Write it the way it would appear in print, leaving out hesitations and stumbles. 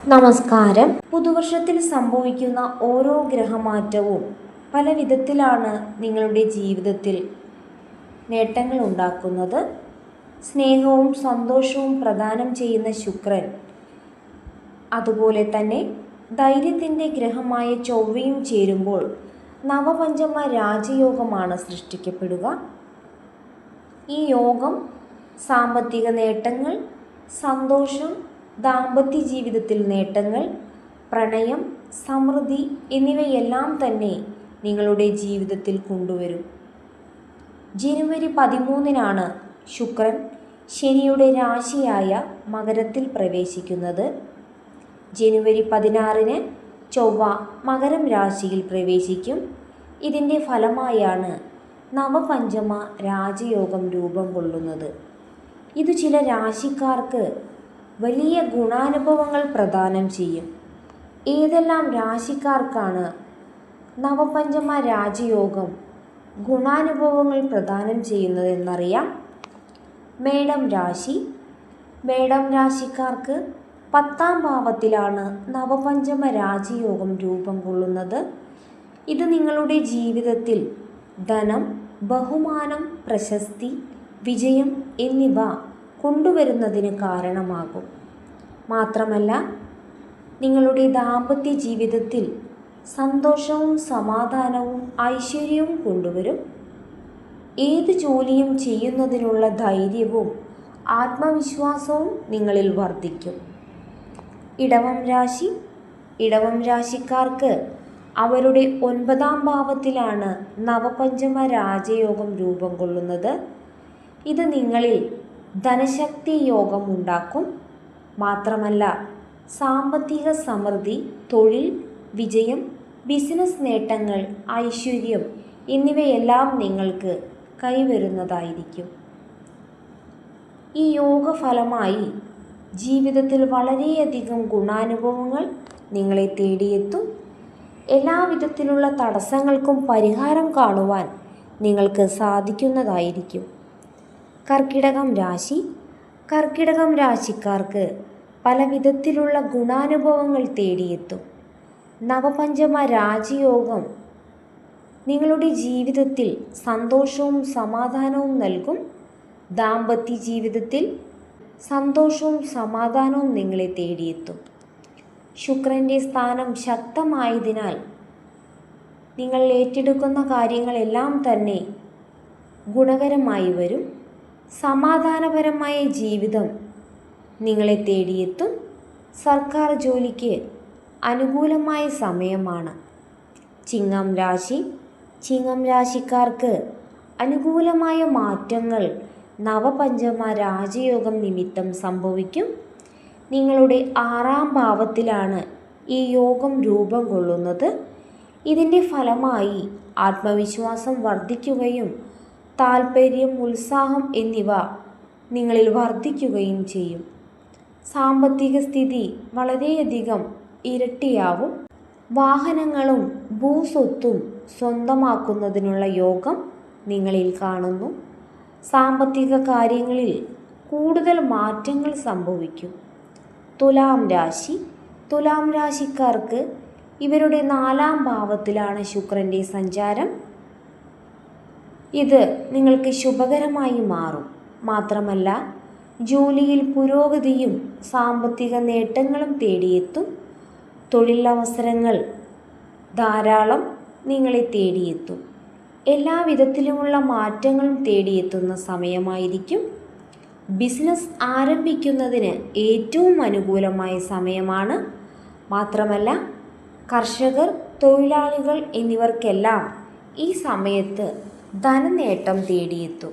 നമസ്കാരം. പുതുവർഷത്തിൽ സംഭവിക്കുന്ന ഓരോ ഗ്രഹമാറ്റവും പല വിധത്തിലാണ് നിങ്ങളുടെ ജീവിതത്തിൽ നേട്ടങ്ങൾ ഉണ്ടാക്കുന്നത്. സ്നേഹവും സന്തോഷവും പ്രദാനം ചെയ്യുന്ന ശുക്രൻ, അതുപോലെ തന്നെ ധൈര്യത്തിൻ്റെ ഗ്രഹമായ ചൊവ്വയും ചേരുമ്പോൾ നവപഞ്ചമ രാജയോഗമാണ് സൃഷ്ടിക്കപ്പെടുക. ഈ യോഗം സാമ്പത്തിക നേട്ടങ്ങൾ, സന്തോഷം, ദാമ്പത്യ ജീവിതത്തിൽ നേട്ടങ്ങൾ, പ്രണയം, സമൃദ്ധി എന്നിവയെല്ലാം തന്നെ നിങ്ങളുടെ ജീവിതത്തിൽ കൊണ്ടുവരും. ജനുവരി 13 ശുക്രൻ ശനിയുടെ രാശിയായ മകരത്തിൽ പ്രവേശിക്കുന്നത്. ജനുവരി 16 ചൊവ്വ മകരം രാശിയിൽ പ്രവേശിക്കും. ഇതിൻ്റെ ഫലമായാണ് നവപഞ്ചമ രാജയോഗം രൂപം കൊള്ളുന്നത്. ഇത് ചില രാശിക്കാർക്ക് വലിയ ഗുണാനുഭവങ്ങൾ പ്രദാനം ചെയ്യും. ഏതെല്ലാം രാശിക്കാർക്കാണ് നവപഞ്ചമ രാജയോഗം ഗുണാനുഭവങ്ങൾ പ്രദാനം ചെയ്യുന്നതെന്നറിയാം. മേടം രാശി. മേടം രാശിക്കാർക്ക് 10ാം ഭാവത്തിലാണ് നവപഞ്ചമ രാജയോഗം രൂപം കൊള്ളുന്നത്. ഇത് നിങ്ങളുടെ ജീവിതത്തിൽ ധനം, ബഹുമാനം, പ്രശസ്തി, വിജയം എന്നിവ കൊണ്ടുവരുന്നതിന് കാരണമാകും. മാത്രമല്ല, നിങ്ങളുടെ ദാമ്പത്യ ജീവിതത്തിൽ സന്തോഷവും സമാധാനവും ഐശ്വര്യവും കൊണ്ടുവരും. ഏത് ജോലിയും ചെയ്യുന്നതിനുള്ള ധൈര്യവും ആത്മവിശ്വാസവും നിങ്ങളിൽ വർദ്ധിക്കും. ഇടവം രാശി. ഇടവം രാശിക്കാർക്ക് അവരുടെ 9ാം ഭാവത്തിലാണ് നവപഞ്ചമ രാജയോഗം രൂപം കൊള്ളുന്നത്. ഇത് നിങ്ങളിൽ ധനശക്തി യോഗം ഉണ്ടാക്കും. മാത്രമല്ല, സാമ്പത്തിക സമൃദ്ധി, തൊഴിൽ വിജയം, ബിസിനസ് നേട്ടങ്ങൾ, ഐശ്വര്യം എന്നിവയെല്ലാം നിങ്ങൾക്ക് കൈവരുന്നതായിരിക്കും. ഈ യോഗഫലമായി ജീവിതത്തിൽ വളരെയധികം ഗുണാനുഭവങ്ങൾ നിങ്ങളെ തേടിയെത്തും. എല്ലാവിധത്തിലുള്ള തടസ്സങ്ങൾക്കും പരിഹാരം കാണുവാൻ നിങ്ങൾക്ക് സാധിക്കുന്നതായിരിക്കും. കർക്കിടകം രാശി. കർക്കിടകം രാശിക്കാർക്ക് പല വിധത്തിലുള്ള ഗുണാനുഭവങ്ങൾ തേടിയെത്തും. നവപഞ്ചമ രാജയോഗം നിങ്ങളുടെ ജീവിതത്തിൽ സന്തോഷവും സമാധാനവും നൽകും. ദാമ്പത്യ ജീവിതത്തിൽ സന്തോഷവും സമാധാനവും നിങ്ങളെ തേടിയെത്തും. ശുക്രൻ്റെ സ്ഥാനം ശക്തമായതിനാൽ നിങ്ങൾ ഏറ്റെടുക്കുന്ന കാര്യങ്ങളെല്ലാം തന്നെ ഗുണകരമായി വരും. സമാധാനപരമായ ജീവിതം നിങ്ങളെ തേടിയെത്തും. സർക്കാർ ജോലിക്ക് അനുകൂലമായ സമയമാണ്. ചിങ്ങം രാശി. ചിങ്ങം രാശിക്കാർക്ക് അനുകൂലമായ മാറ്റങ്ങൾ നവപഞ്ചമ രാജയോഗം നിമിത്തം സംഭവിക്കും. നിങ്ങളുടെ 6ാം ഭാവത്തിലാണ് ഈ യോഗം രൂപം കൊള്ളുന്നത്. ഇതിൻ്റെ ഫലമായി ആത്മവിശ്വാസം വർദ്ധിക്കുകയും താൽപ്പര്യം, ഉത്സാഹം എന്നിവ നിങ്ങളിൽ വർദ്ധിക്കുകയും ചെയ്യും. സാമ്പത്തിക സ്ഥിതി വളരെയധികം ഇരട്ടിയാവും. വാഹനങ്ങളും ഭൂസ്വത്തും സ്വന്തമാക്കുന്നതിനുള്ള യോഗം നിങ്ങളിൽ കാണുന്നു. സാമ്പത്തിക കാര്യങ്ങളിൽ കൂടുതൽ മാറ്റങ്ങൾ സംഭവിക്കും. തുലാം രാശി. തുലാം രാശിക്കാർക്ക് ഇവരുടെ 4ാം ഭാവത്തിലാണ് ശുക്രൻ്റെ സഞ്ചാരം. ഇത് നിങ്ങൾക്ക് ശുഭകരമായി മാറും. മാത്രമല്ല, ജോലിയിൽ പുരോഗതിയും സാമ്പത്തിക നേട്ടങ്ങളും തേടിയെത്തും. തൊഴിലവസരങ്ങൾ ധാരാളം നിങ്ങളെ തേടിയെത്തും. എല്ലാവിധത്തിലുമുള്ള മാറ്റങ്ങളും തേടിയെത്തുന്ന സമയമായിരിക്കും. ബിസിനസ് ആരംഭിക്കുന്നതിന് ഏറ്റവും അനുകൂലമായ സമയമാണ്. മാത്രമല്ല, കർഷകർ, തൊഴിലാളികൾ എന്നിവർക്കെല്ലാം ഈ സമയത്ത് ധനനേട്ടം തേടിയെത്തും.